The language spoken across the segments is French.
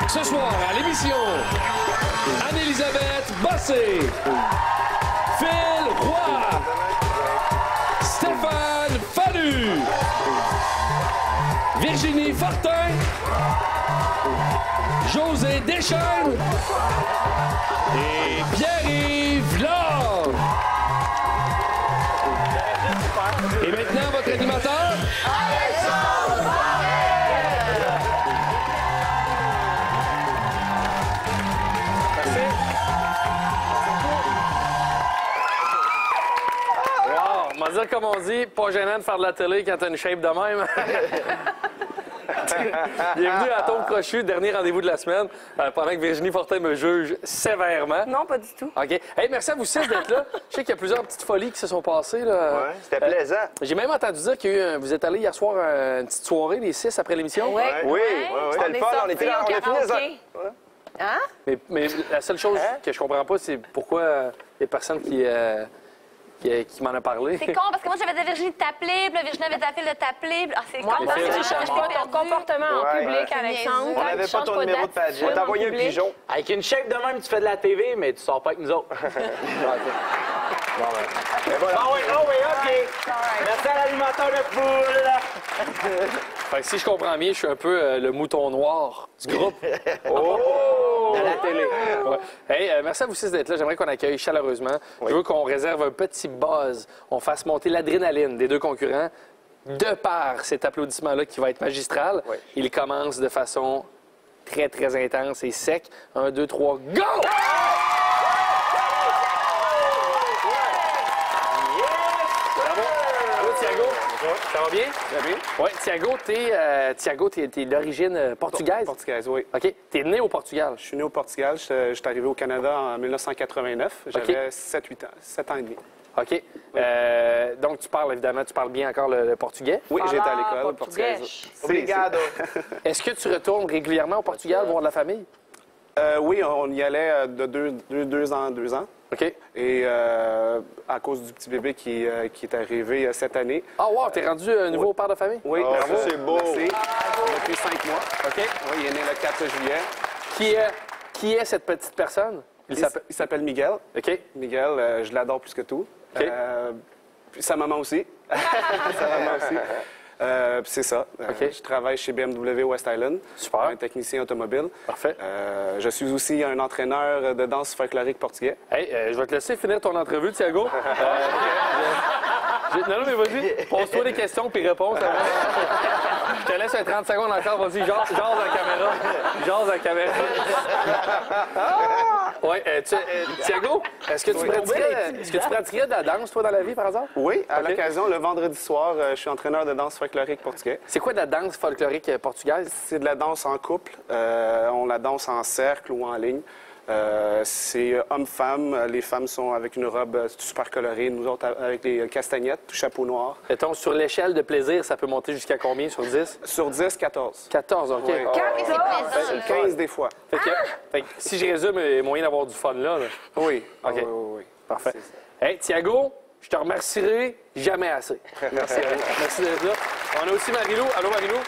Ce soir, à l'émission, Anne-Élisabeth Bossé, Phil Roy, Stéphane Fallu, Virginie Fortin, José Deschênes et Pierre-Yves Lard. Et maintenant, votre animateur... On va dire comme on dit, pas gênant de faire de la télé quand t'as une shape de même. Bienvenue à Tombe Crochu, dernier rendez-vous de la semaine, pendant que Virginie Fortin me juge sévèrement. Non, pas du tout. OK. Hey, merci à vous six d'être là. Je sais qu'il y a plusieurs petites folies qui se sont passées. Là. Ouais, c'était plaisant. J'ai même entendu dire qu'il y a eu vous êtes allés hier soir à une petite soirée, les six, après l'émission. Oui, Oui, c'était le fun. On était là, on a fini les heures. Hein? Mais la seule chose que je comprends pas, c'est pourquoi il y a personne qui m'en a parlé. C'est con, parce que moi, j'avais dit Virginie de t'appeler, puis là, Virginie avait dit de t'appeler. Ah, c'est con. Moi, Mais tu Phil, changes pas ton comportement en public, Alexandre. On n'avait pas ton numéro de pageant. On t'a envoyé un pigeon. Avec une shape de même, tu fais de la TV, mais tu sors pas avec nous autres. Et voilà. Ah oui, OK. Merci à l'animateur de poule. Fait que si je comprends bien, je suis un peu le mouton noir du groupe. À la télé. Ouais. Hey, merci à vous six d'être là. J'aimerais qu'on accueille chaleureusement. Je veux qu'on réserve un petit buzz. On fasse monter l'adrénaline des deux concurrents de par cet applaudissement-là qui va être magistral. Oui. Il commence de façon très, très intense et sec. 1, 2, 3, go! Allô, Thiago. Ça va bien? Très bien. Oui, Thiago, t'es d'origine portugaise? Portugaise, oui. OK. T'es né au Portugal? Je suis né au Portugal. Je suis arrivé au Canada en 1989. J'avais 7 ans et demi. OK. Donc, tu parles bien encore le portugais? Oui, j'ai été à l'école portugais. portugaise. Obrigado. Est-ce que tu retournes régulièrement au Portugal voir de la famille? Oui, on y allait de deux ans en 2 ans. OK. Et à cause du petit bébé qui est arrivé cette année. Ah, wow, t'es rendu un nouveau père de famille? Oui, Oh, bravo. ça, c'est beau. Merci. Depuis 5 mois. OK. Oui, il est né le 4 juillet. Qui est cette petite personne? Il s'appelle Miguel. OK. Miguel, je l'adore plus que tout. OK. Puis sa maman aussi. Sa maman aussi. Puis c'est ça. OK. Je travaille chez BMW West Island. Super. Un technicien automobile. Parfait. Je suis aussi un entraîneur de danse folklorique portugais. Hey, je vais te laisser finir ton entrevue, Thiago. Non, mais vas-y, pose-toi des questions puis réponds. Je te laisse un 30 secondes encore. Vas-y, jase à la caméra. Jase à la caméra. Oui, Thiago, est-ce que tu pratiquerais de la danse, toi, dans la vie, par hasard? Oui, à OK. l'occasion, le vendredi soir, je suis entraîneur de danse folklorique portugais. C'est quoi de la danse folklorique portugaise? C'est de la danse en couple. On la danse en cercle ou en ligne. C'est homme-femme. Les femmes sont avec une robe super colorée. Nous autres, avec des castagnettes, chapeau noir. Mettons, sur l'échelle de plaisir, ça peut monter jusqu'à combien sur 10? Sur 10, 14. 14, OK. Oui. Mais c'est plaisant. 15 des fois. Fait que si je résume, il y a moyen d'avoir du fun là. Oui. OK. Oui. Parfait. Hey, Thiago, je te remercierai jamais assez. Merci à vous. Merci d'être là. On a aussi Marilou. Allô, Marilou?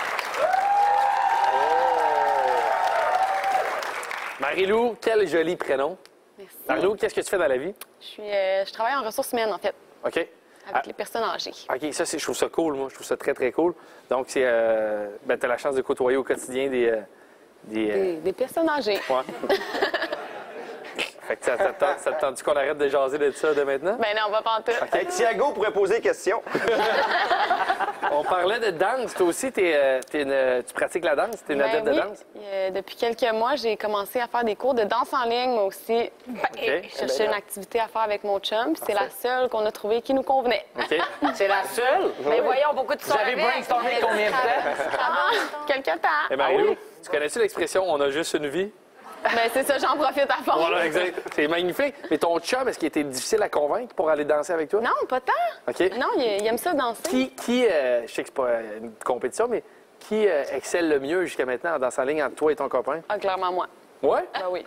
Marilou, quel joli prénom. Merci. Marilou, qu'est-ce que tu fais dans la vie? Je travaille en ressources humaines, en fait, OK. avec les personnes âgées. OK, ça, je trouve ça cool, moi. Je trouve ça très, très cool. Donc, c'est, tu as la chance de côtoyer au quotidien Des personnes âgées. Ouais. Fait que ça te tente qu'on arrête de jaser de ça de maintenant? Ben non, on va pas en tout. Hey, Thiago pourrait poser des questions. On parlait de danse. Toi aussi, tu pratiques la danse? Tu es une Ben adepte oui. de danse? Depuis quelques mois, j'ai commencé à faire des cours de danse en ligne, moi aussi. Je cherchais une activité à faire avec mon chum, puis c'est la seule qu'on a trouvée qui nous convenait. OK. C'est la seule? Mais voyons, beaucoup de Vous avez brainstormé combien de temps? Quelques temps. Eh Marilou, tu connais-tu l'expression « on a juste une vie » ? Ben c'est ça, j'en profite à fond. Voilà, exact. C'est magnifique. Mais ton chum, est-ce qu'il était difficile à convaincre pour aller danser avec toi? Non, pas tant. OK. Non, il aime ça danser. Je sais que c'est pas une compétition, mais qui excelle le mieux jusqu'à maintenant en danse en ligne entre toi et ton copain? Ah, clairement, moi. Ouais? Ben oui,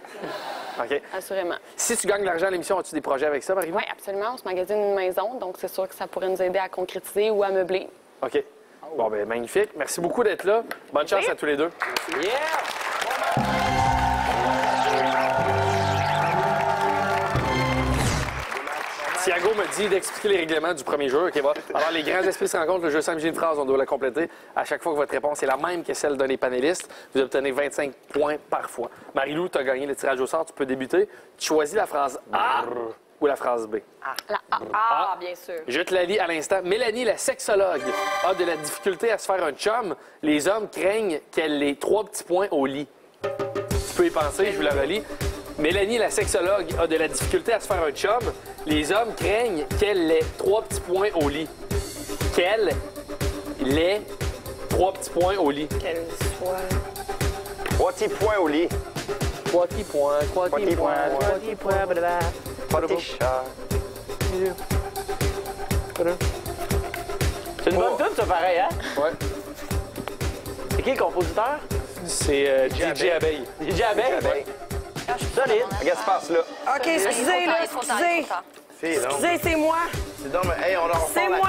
OK. assurément. Si tu gagnes de l'argent à l'émission, as-tu des projets avec ça, Marie-Lou? Oui, absolument. On se magasine une maison, donc c'est sûr que ça pourrait nous aider à concrétiser ou à meubler. OK. Bon, ben magnifique. Merci beaucoup d'être là. Bonne chance à tous les deux. Yeah! Thiago me dit d'expliquer les règlements du premier jeu. OK, va. Alors, les grands esprits se rencontrent. Le jeu simple, j'ai une phrase, on doit la compléter. À chaque fois que votre réponse est la même que celle d'un des panélistes, vous obtenez 25 points par fois. Marie-Lou, tu as gagné le tirage au sort. Tu peux débuter. Tu choisis la phrase A ou la phrase B. La A. Ah, bien sûr. Je te la lis à l'instant. Mélanie, la sexologue, a de la difficulté à se faire un chum. Les hommes craignent qu'elle ait 3 petits points au lit. Tu peux y penser, je vous la relis. Mélanie, la sexologue, a de la difficulté à se faire un chum. Les hommes craignent qu'elle ait 3 petits points au lit. Qu'elle ait 3 petits points au lit. Qu'elle soit. 3 petits points au lit. 3 petits points, 3 petits points, 3 petits points, blablabla. Pas de chat. C'est une bonne tune, ça, pareil, hein? Ouais. C'est qui le compositeur? C'est DJ Abeille. DJ Abeille? Ben, Solide. Regarde ce qui se passe là. OK, excusez, là, excusez. Excusez, c'est moi. C'est donc, hey, on en C'est moi.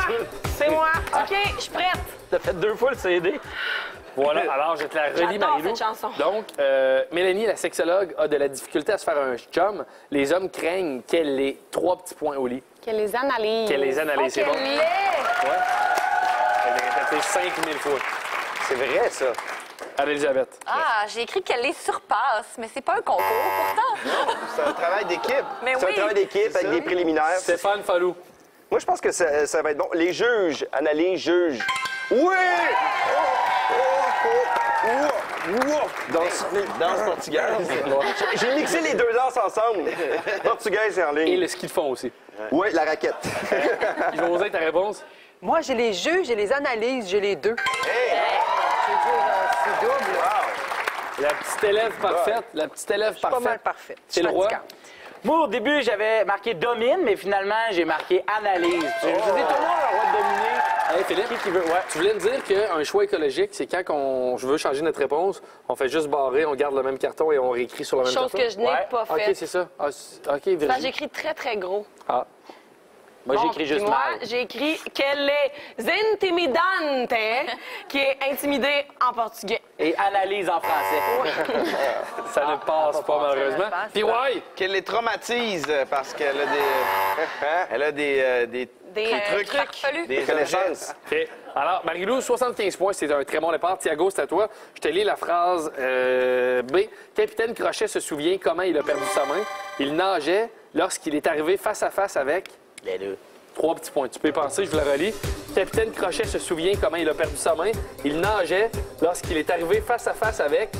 C'est moi. OK, je suis prête. T'as fait 2 fois le CD. Voilà, alors je te la relis, J'adore Marie-Lou. cette chanson. Donc, Mélanie, la sexologue, a de la difficulté à se faire un chum. Les hommes craignent qu'elle ait 3 petits points au lit. Qu'elle les analyse. Qu'elle les analyse, c'est bon? Qu'elle l'est. Ouais. Elle l'a répété 5000 fois. C'est vrai, ça. Anne-Elisabeth. Ah, j'ai écrit qu'elle les surpasse, mais c'est pas un concours pourtant. C'est un travail d'équipe. Mais C'est un oui. travail d'équipe avec des préliminaires. Stéphane Fallou. Moi, je pense que ça va être bon. Les juges, analysent, jugent. Oui! Danse portugaise. J'ai mixé les deux danses ensemble. Portugaise et en Et ligne. le ski de fond aussi. Oui, la raquette. José, ta réponse? Moi, j'ai les jeux, j'ai les analyses, j'ai les deux. Je veux dire, c'est double. La petite élève parfaite. La petite élève Je suis pas mal parfaite. parfaite. C'est Je le suis roi. fatigante. Moi, au début, j'avais marqué domine, mais finalement, j'ai marqué analyse. Je me suis dit, tout le monde a le droit de dominer. Hey, Philippe, Qui veut? Ouais. tu voulais me dire qu'un choix écologique, c'est quand je veux changer notre réponse, on fait juste barrer, on garde le même carton et on réécrit sur le même Chose carton? que je n'ai Ouais. pas OK, faite. c'est ça. Ah, OK, Virginie. Parce que j'écris très, très gros. Ah. Moi, j'ai Bon, écrit juste puis moi, mal. j'ai écrit qu'elle est intimidante, qui est intimidée en portugais. Et analyse en français. Ça ne passe pas, malheureusement. Puis ouais, Qu'elle les traumatise parce qu'elle a des. Elle a des trucs. Farfelu. Des Connaissance. OK. Alors, Marie-Lou, 75 points, c'est un très bon départ. Thiago, c'est à toi. Je te lis la phrase B. Capitaine Crochet se souvient comment il a perdu sa main. Il nageait lorsqu'il est arrivé face à face avec... Les deux. 3 petits points. Tu peux y penser, je vous la relis. Capitaine Crochet se souvient comment il a perdu sa main. Il nageait lorsqu'il est arrivé face à face avec...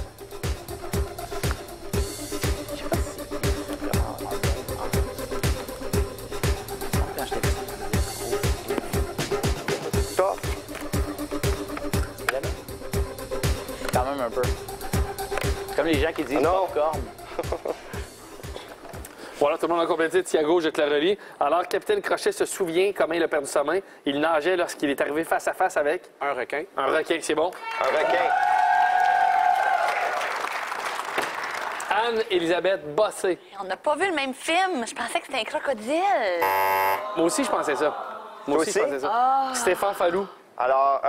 Top. Quand même un peu. Comme les gens qui disent Non. popcorn. Voilà, tout le monde a complété. Thiago, je te la relis. Alors, Capitaine Crochet se souvient comment il a perdu sa main. Il nageait lorsqu'il est arrivé face à face avec... Un requin. Un requin, c'est bon. Un requin. Anne-Elisabeth Bossé. On n'a pas vu le même film. Je pensais que c'était un crocodile. Moi aussi, je pensais ça. Moi aussi, je aussi? pensais ça. Stéphane Fallou. Alors,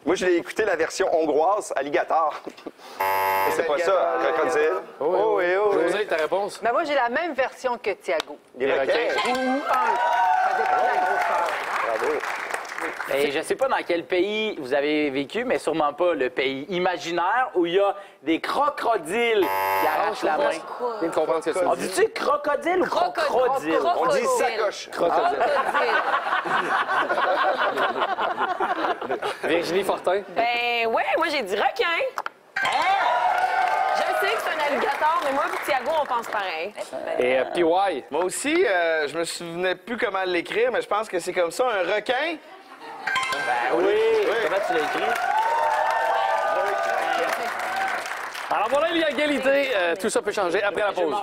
moi, j'ai écouté la version hongroise, alligator. C'est pas ça, crocodile. Oh, oui, oh, oui. José, ta réponse? Mais moi, j'ai la même version que Thiago. Les requins. Ou un. Ça dépend de la grosseur. Bravo. Et je sais pas dans quel pays vous avez vécu, mais sûrement pas le pays imaginaire où il y a des crocodiles qui arrachent la main. Je viens de comprendre ce que tu On dis. dit-tu crocodile ou crocodile? On dit sacoche. Crocodile. Virginie Fortin. Ben ouais, moi j'ai dit requin. Je sais que c'est un alligator, mais moi et Thiago, on pense pareil. Et PY. Moi aussi, je me souvenais plus comment l'écrire, mais je pense que c'est comme ça, un requin. Ben oui. Comment tu l'as écrit? Alors voilà, il y a égalité. Tout ça peut changer après la pause.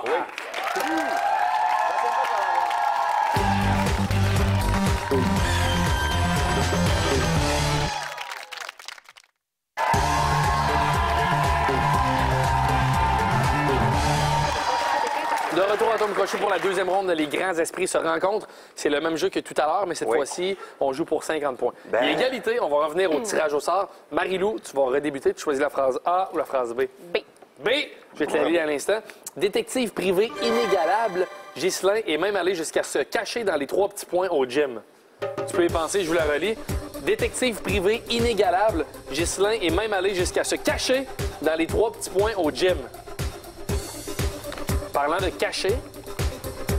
De retour à ton Tom Crochu pour la deuxième ronde. Les grands esprits se rencontrent. C'est le même jeu que tout à l'heure, mais cette fois-ci, on joue pour 50 points. Il y a égalité. On va revenir au tirage au sort. Marie-Lou, tu vas redébuter. Tu choisis la phrase A ou la phrase B? B. B. Je vais te la lire à l'instant. Détective privé inégalable, Ghislain est même allé jusqu'à se cacher dans les 3 petits points au gym. Tu peux y penser, je vous la relis. Détective privé inégalable, Ghislain est même allé jusqu'à se cacher dans les 3 petits points au gym. Parlant de cacher,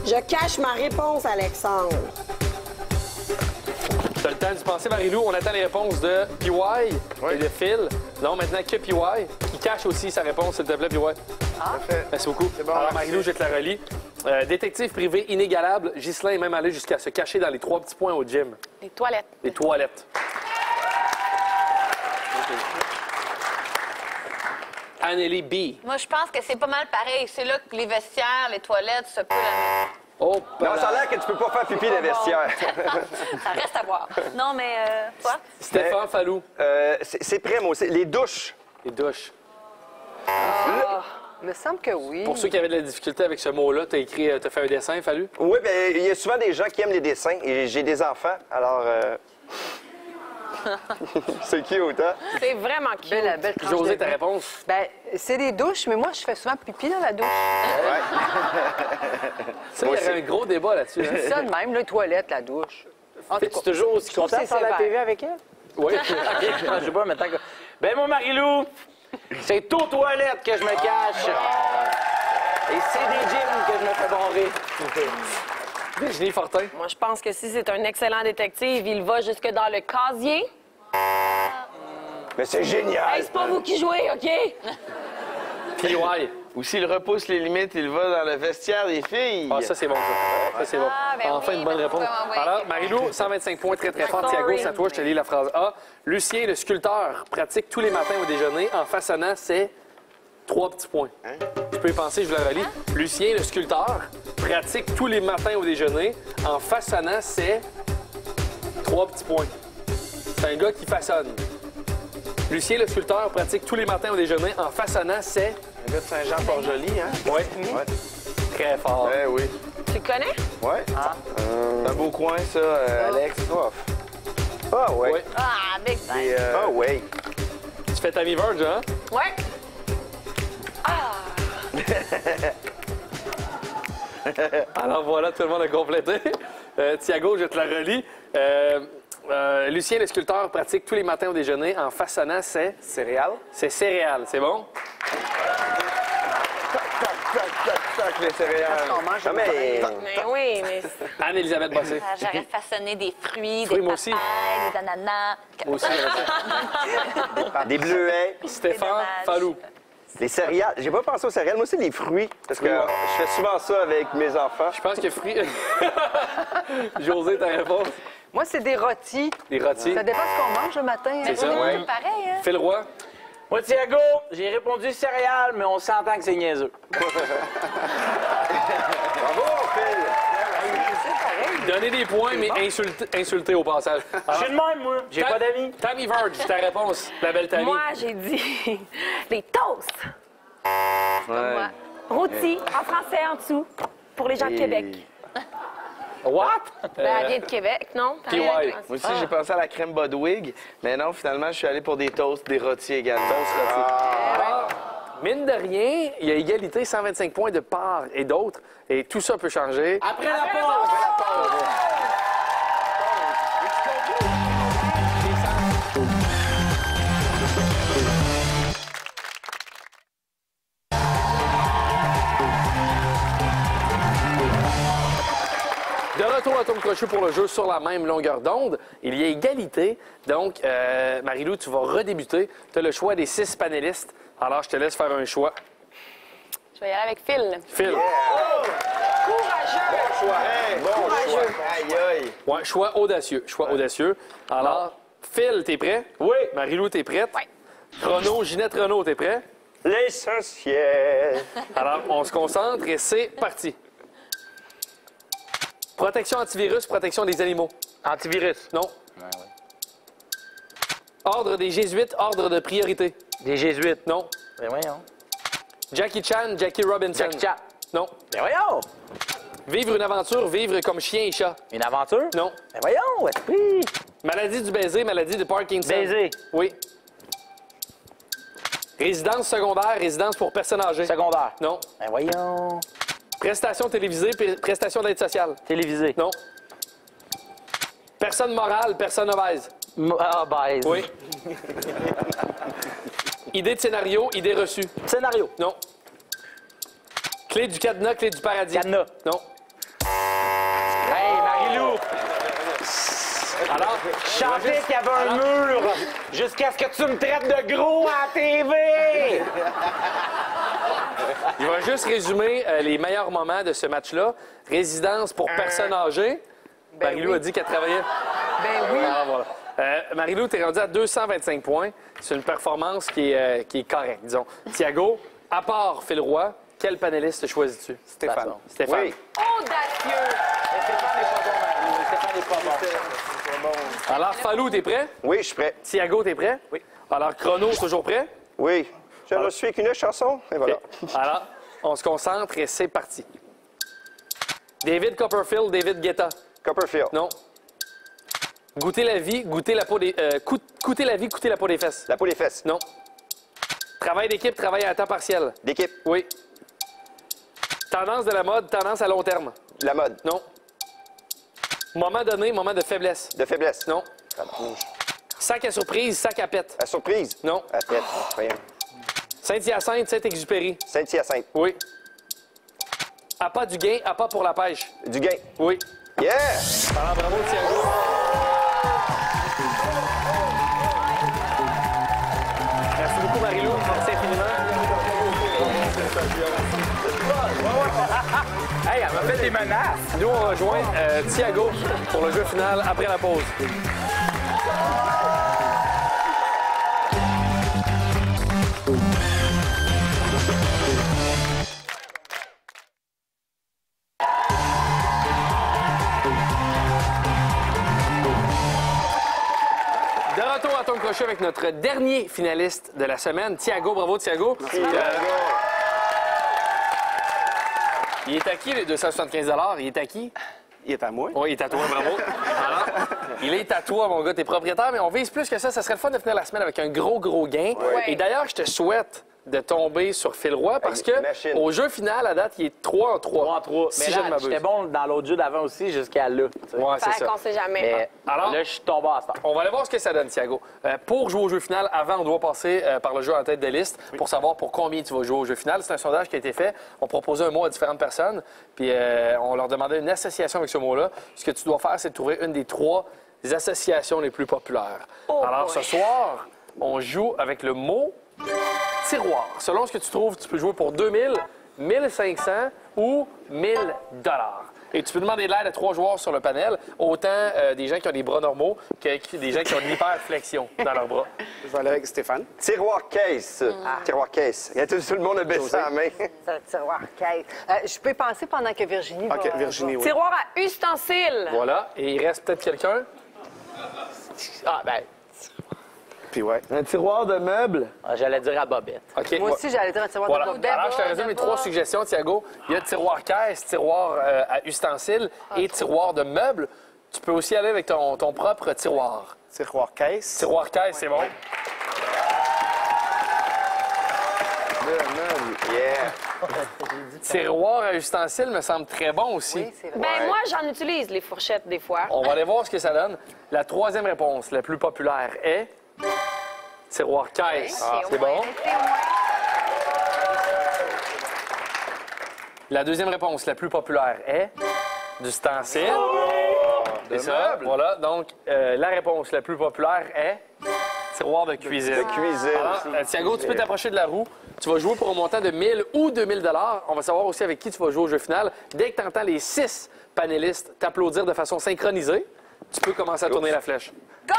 Je cache ma réponse, Alexandre. tu as le temps d'y penser, Marie-Lou. On attend les réponses de PY et de Phil. Non, maintenant que PY, qui cache aussi sa réponse, s'il te plaît, PY. Merci beaucoup. Bon, alors, merci. Marie-Lou, je te la relis. Détective privé inégalable, Ghislain est même allé jusqu'à se cacher dans les 3 petits points au gym. Les toilettes. Les toilettes. Anneli B. Moi, je pense que c'est pas mal pareil. C'est là que les vestiaires, les toilettes, ça peut la mettre. Oh, Non, ça a l'air que tu peux pas faire pipi dans les vestiaires. Ça reste à voir. Non, mais toi? Stéphane Fallou. C'est prêt, moi aussi. Les douches. Les douches. Il me semble que oui. Pour ceux qui avaient de la difficulté avec ce mot-là, t'as fait un dessin, Fallou? Oui, bien, il y a souvent des gens qui aiment les dessins. Et j'ai des enfants, alors... c'est cute, hein? C'est vraiment cute. Belle tranche José, de ta vie. réponse? Ben, c'est des douches, mais moi, je fais souvent pipi dans la douche. Ça, il y aurait un gros débat là-dessus. Hein? C'est ça de même, les toilettes, la douche. En tout Es-tu cas, toujours aussi je trouve content que de faire c'est la sévère. TV avec elle? Oui. OK, je sais pas, maintenant que... Ben, moi, Marie-Lou, c'est aux toilettes que je me cache. Et c'est des gyms que je me fais barrer. Virginie Fortin. Moi, je pense que si c'est un excellent détective, il va jusque dans le casier. Mais c'est génial! Hey, c'est pas vous qui jouez, OK? PY. Ou s'il repousse les limites, il va dans le vestiaire des filles. Ah, ça, c'est bon, ça. Ça, c'est bon. Ah, ben Enfin, oui, une bonne ben réponse. oui, oui. Alors, Marie-Lou, 125 points, très, très fort. Sorry. Thiago, c'est à toi. Je te lis la phrase A. Lucien, le sculpteur, pratique tous les matins au déjeuner en façonnant ses 3 petits points. Tu peux y penser, je vous la relis. Lucien, le sculpteur, pratique tous les matins au déjeuner en façonnant ses 3 petits points. C'est un gars qui façonne. Lucien, le sculpteur, pratique tous les matins au déjeuner en façonnant ses... Un gars de Saint-Jean-Port-Joli, hein? Oui. Très fort. Eh oui. Tu le connais? Ouais. C'est un beau coin, ça, Alex. Ah, ouais. Oui. Ah, big time. Et, Ah, ouais. Tu fais Tammy Verge, hein? Ouais. Alors voilà, tout le monde a complété. Thiago, je te la relis. Lucien, le sculpteur, pratique tous les matins au déjeuner en façonnant ses Céréales? céréales. C'est bon? tac, les céréales. On mange Ah, mais... Mais oui, mais... Anne-Élisabeth Bossé. Ah, j'aurais façonné des fruits, Fruits, des moi aussi. papayes, des ananas. Moi aussi, j'avais ça. Des bleuets. Stéphane dommage. Fallou. Les céréales. J'ai pas pensé aux céréales. Moi aussi, les fruits. Parce que je fais souvent ça avec mes enfants. Je pense que fruits... José, ta réponse? Moi, c'est des rôtis. Les rôtis. Ça dépend ce qu'on mange le matin. Hein? C'est ça? C'est Oui. pareil, hein? Phil Roy. Moi, Thiago, j'ai répondu céréales, mais on s'entend que c'est niaiseux. Bravo, Phil! Donnez des points, mais insultez au passage. Je suis de même, moi. J'ai pas d'amis. Tammy Verge, ta réponse, la belle Tammy. Moi, j'ai dit les toasts. Moi. Rôtis, en français en dessous, pour les gens de Québec. What? Ben, elle vient de Québec, non? PY. Moi aussi, j'ai pensé à la crème Bodwig, mais non, finalement, je suis allé pour des toasts, des rôtis également. Mine de rien, il y a égalité, 125 points de part et d'autres. Et tout ça peut changer. Après la pause! De retour à Tom Crochu pour le jeu sur la même longueur d'onde. Il y a égalité. Donc, Marie-Lou, tu vas redébuter. Tu as le choix des 6 panélistes. Alors, je te laisse faire un choix. Je vais y aller avec Phil. Phil. Bon choix. Aïe, aïe. Ouais, choix audacieux. Choix audacieux. Alors, Phil, t'es prêt? Oui. Marie-Lou, t'es prête? Oui. Renaud, Ginette Renaud, t'es prêt? L'essentiel. Alors, on se concentre et c'est parti. Protection antivirus, protection des animaux. Antivirus. Non. Ordre des Jésuites, ordre de priorité. Des jésuites. Non. Ben voyons. Jackie Chan, Jackie Robinson. Jackie Chan. Non. Ben voyons! Vivre une aventure, vivre comme chien et chat. Une aventure? Non. Ben voyons, esprit! Maladie du baiser, maladie de Parkinson. Baiser. Oui. Résidence secondaire, résidence pour personnes âgées. Secondaire. Non. Ben voyons. Prestation télévisée, prestation d'aide sociale. Télévisé. Non. Personne morale, personne obèse. Baise. Oui. Idée de scénario, idée reçue. Scénario. Non. Clé du cadenas, clé du paradis. Cadenas. Non. Hey, Marie-Lou! Alors, Chantais qu'il y avait un mur jusqu'à ce que tu me traites de gros à la TV! il va juste résumer les meilleurs moments de ce match-là. Résidence pour personnes âgées. Marie-Lou a dit qu'elle travaillait. Ben oui. Alors, voilà. Marie-Lou, t'es rendu à 225 points. C'est une performance qui est correcte, disons. Thiago, à part Phil Roy, quel panéliste choisis-tu? Stéphane. Stéphane. Oui. Audacieux! Stéphane n'est pas bon, Marie-Lou. Stéphane n'est pas bon. Alors, Falou, t'es prêt? Oui, je suis prêt. Thiago, t'es prêt? Oui. Alors, Chrono, toujours prêt? Oui. Je ne suis qu'une chanson, et voilà. OK. Alors, on se concentre et c'est parti. David Copperfield, David Guetta. Copperfield. Non. Goûter la vie, goûter la peau des... coûter la vie, goûter la peau des fesses. La peau des fesses. Non. Travail d'équipe, travail à temps partiel. D'équipe. Oui. Tendance de la mode, tendance à long terme. La mode. Non. Moment donné, moment de faiblesse. De faiblesse. Non. Sac à surprise, sac à pète. À surprise. Non. À tête. Voyons. Saint-Hyacinthe, Saint-Exupéry. Saint-Hyacinthe. Oui. Appât du gain, appât pour la pêche. Du gain. Oui. Yeah! Alors, bravo, Thiago. Merci beaucoup, Marie-Lou. Merci infiniment. Hey, elle m'a fait des menaces! Nous, on rejoint Thiago pour le jeu final après la pause. De retour à Tom Crochet avec notre dernier finaliste de la semaine, Thiago. Bravo, Thiago. Il est à qui, le 275 $? Il est à qui? Il est à moi. Oui, il est à toi, bravo. Alors, il est à toi, mon gars, t'es propriétaire, mais on vise plus que ça. Ça serait le fun de finir la semaine avec un gros gain. Ouais. Et d'ailleurs, je te souhaite de tomber sur Phil Roy parce que Machine. au jeu final, à date, il est 3 en 3. 3 en 3. Si Mais je ne là, m'abuse. j'étais bon dans l'autre jeu d'avant aussi jusqu'à là. tu sais. Ouais, c'est Fait ça. qu'on sait jamais. Mais Alors- là, je suis tombé à ce temps. On va aller voir ce que ça donne, Thiago. Pour jouer au jeu final, avant, on doit passer par le jeu en tête de liste pour savoir pour combien tu vas jouer au jeu final. C'est un sondage qui a été fait. On proposait un mot à différentes personnes, puis on leur demandait une association avec ce mot-là. Ce que tu dois faire, c'est de trouver une des 3 associations les plus populaires. Oh Alors, boy. ce soir, on joue avec le mot tiroir. Selon ce que tu trouves, tu peux jouer pour 2000, 1500 ou 1000 $. Et tu peux demander de l'aide à 3 joueurs sur le panel, autant des gens qui ont des bras normaux que des gens qui ont de l'hyperflexion dans leurs bras. Je vais aller avec Stéphane. Tiroir caisse. Tiroir caisse. Il y a tout le monde a baissé la main. C'est un tiroir caisse. Je peux penser pendant que Virginie va... OK, Virginie, oui. Tiroir à ustensiles. Voilà. Et il reste peut-être quelqu'un? Ah, ben, Puis ouais. Un tiroir de meubles. j'allais dire à Bobette. OK. Moi aussi, j'allais dire un tiroir Voilà. de bobette. Alors, je te résume les 3 suggestions, Thiago. Il y a tiroir caisse, tiroir à ustensiles et tiroir de meubles. Tu peux aussi aller avec ton propre tiroir. Tiroir caisse. Tiroir caisse, c'est bon. De meubles. Yeah! Tiroir à ustensiles me semble très bon aussi. Oui, c'est vrai. Ben, moi, j'en utilise, les fourchettes, des fois. On va aller voir ce que ça donne. La 3e réponse, la plus populaire, est tiroir caisse. C'est bon. La 2e réponse, la plus populaire, est du stencil. C'est ça. Voilà. Donc, la réponse la plus populaire est tiroir de cuisine. De cuisine. Alors, Thiago, tu peux t'approcher de la roue. Tu vas jouer pour un montant de 1000 ou 2000 $. On va savoir aussi avec qui tu vas jouer au jeu final. Dès que tu entends les 6 panélistes t'applaudir de façon synchronisée, tu peux commencer à tourner la flèche. Go!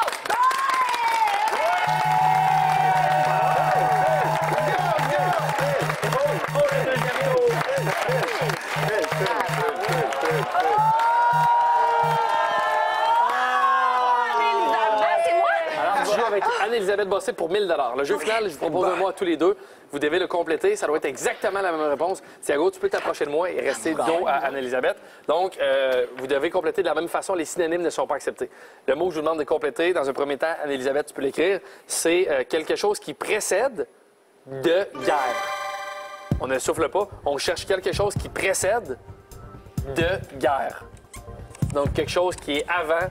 Alors, tu joues avec avec Anne-Élisabeth Bossé pour 1000 $. Le jeu final, je vous propose un mot à tous les deux. Vous devez le compléter. Ça doit être exactement la même réponse. Thiago, tu peux t'approcher de moi et rester dos à Anne-Élisabeth. Donc, vous devez compléter de la même façon. Les synonymes ne sont pas acceptés. Le mot que je vous demande de compléter, dans un premier temps, Anne-Élisabeth, tu peux l'écrire, c'est quelque chose qui précède de guerre. On ne souffle pas. On cherche quelque chose qui précède de guerre. Donc, quelque chose qui est avant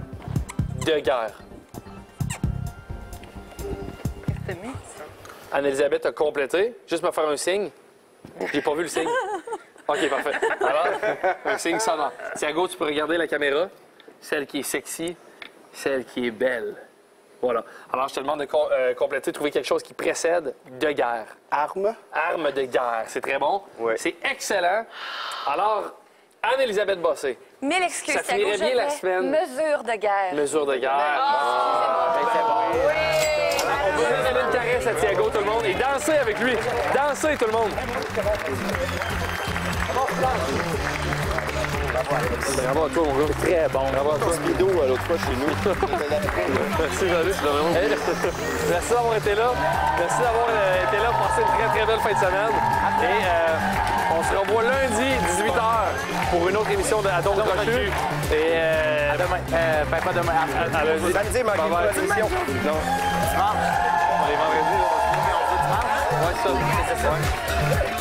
de guerre. Anne-Élisabeth a complété. Juste me faire un signe. J'ai pas vu le signe. OK, parfait. Alors, un signe sonore. Thiago, tu peux regarder la caméra. Celle qui est sexy, celle qui est belle. Voilà. Alors, je te demande de compléter, trouver quelque chose qui précède de guerre. Arme. Arme de guerre. C'est très bon. Ouais. C'est excellent. Alors, Anne-Élisabeth Bossé. Mille excuses, Ça finirait Thiago, bien je la fais semaine. Mesure de guerre. Mesure de guerre. C'est bon. On peut donner une caresse à Thiago, tout le monde, et danser avec lui. Danser, tout le monde. Bravo à toi, mon gars. Très bon. Bravo à toi. Speedo, l'autre fois, chez nous. Merci, Valérie. Merci d'avoir été là. Merci d'avoir été là pour passer une très, très belle fin de semaine. Et on se revoit lundi, 18h, pour une autre émission de Atome Crochu. Et À demain. Pas demain. à lundi. Samedi, manquez Bye pas bye. l'émission. Non. On est vendredi. On veut dimanche. Ouais, ça.